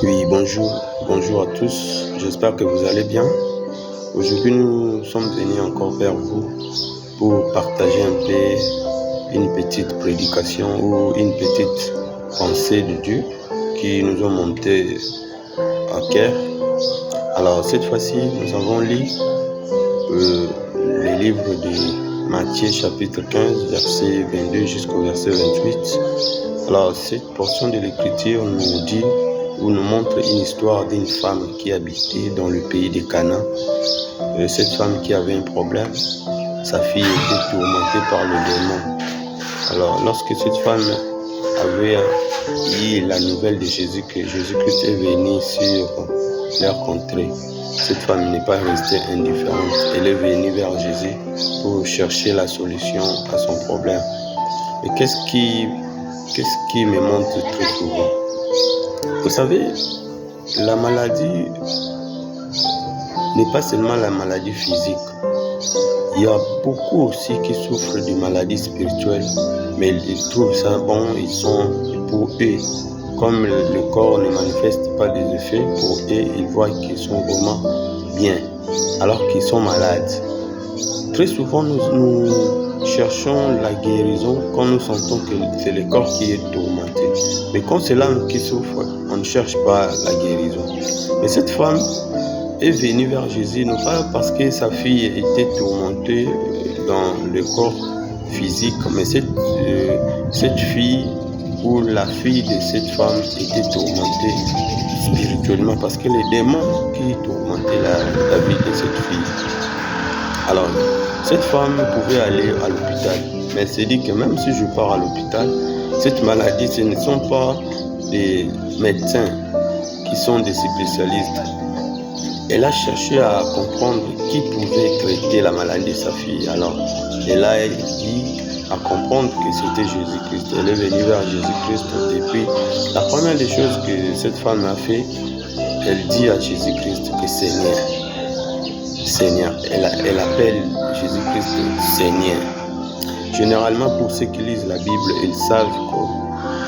Oui, bonjour à tous. J'espère que vous allez bien. Aujourd'hui, nous sommes venus encore vers vous pour partager un peu une petite prédication ou une petite pensée de Dieu qui nous ont monté à cœur. Alors, cette fois-ci, nous avons lu le livre de Matthieu chapitre 15, verset 22 jusqu'au verset 28. Alors, cette portion de l'écriture nous dit ou nous montre une histoire d'une femme qui habitait dans le pays de Canaan. Cette femme qui avait un problème, sa fille était tourmentée par le démon. Alors, lorsque cette femme avait eu la nouvelle de Jésus, que Jésus-Christ est venu sur leur contrée, cette femme n'est pas restée indifférente. Elle est venue vers Jésus pour chercher la solution à son problème. Et qu'est-ce qui me montre très souvent? Vous savez, la maladie n'est pas seulement la maladie physique. Il y a beaucoup aussi qui souffrent de maladies spirituelles, mais ils trouvent ça bon, pour eux, comme le corps ne manifeste pas des effets, pour eux, ils voient qu'ils sont vraiment bien, alors qu'ils sont malades. Très souvent, nous cherchons la guérison quand nous sentons que c'est le corps qui est tourmenté. Mais quand c'est l'âme qui souffre, on ne cherche pas la guérison. Mais cette femme est venue vers Jésus, non pas parce que sa fille était tourmentée dans le corps physique, mais cette fille ou la fille de cette femme était tourmentée spirituellement, parce que les démons qui tourmentaient la vie de cette fille. Alors, cette femme pouvait aller à l'hôpital, mais elle s'est dit que même si je pars à l'hôpital, cette maladie, ce ne sont pas des médecins qui sont des spécialistes. Elle a cherché à comprendre qui pouvait traiter la maladie de sa fille. Alors, elle a dit à comprendre que c'était Jésus-Christ. Elle est venue vers Jésus-Christ et puis la première des choses que cette femme a fait, elle dit à Jésus-Christ que Seigneur. Elle appelle Jésus-Christ Seigneur. Généralement, pour ceux qui lisent la Bible, ils savent que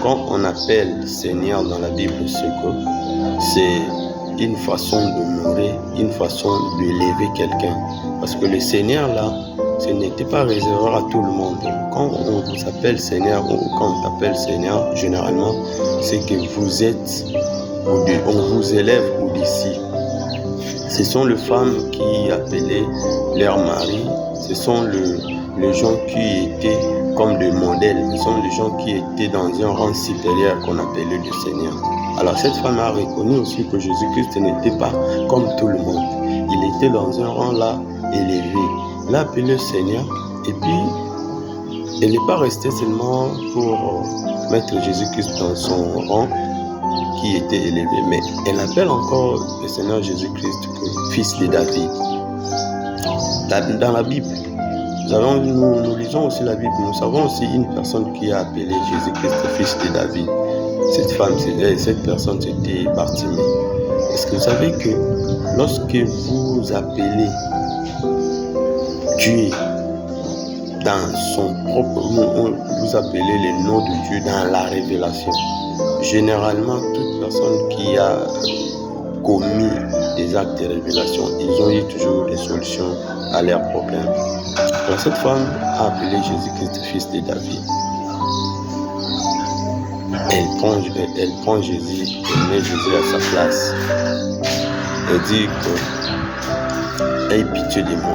quand on appelle Seigneur dans la Bible, c'est une façon d'honorer, une façon d'élever quelqu'un. Parce que le Seigneur, là, ce n'était pas réservé à tout le monde. Quand on vous appelle Seigneur ou quand on t'appelle Seigneur, généralement, c'est que on vous élève au-dessus. Ce sont les femmes qui appelaient leur mari, ce sont les gens qui étaient comme des modèles, ce sont les gens qui étaient dans un rang supérieur qu'on appelait le Seigneur. Alors cette femme a reconnu aussi que Jésus-Christ n'était pas comme tout le monde. Il était dans un rang là élevé. Il l'a appelé Seigneur et puis elle n'est pas restée seulement pour mettre Jésus-Christ dans son rang qui était élevé, mais elle appelle encore le Seigneur Jésus-Christ fils de David. Dans la Bible, nous lisons aussi la Bible, nous savons aussi une personne qui a appelé Jésus-Christ fils de David. Cette personne, c'était Bartimée. Est-ce que vous savez que lorsque vous appelez Dieu dans son propre nom, vous appelez le nom de Dieu dans la révélation, généralement, toute personne qui a commis des actes de révélation, ils ont eu toujours des solutions à leurs problèmes. Alors cette femme a appelé Jésus-Christ fils de David. Elle prend Jésus, elle met Jésus à sa place. Elle dit que aie pitié de moi.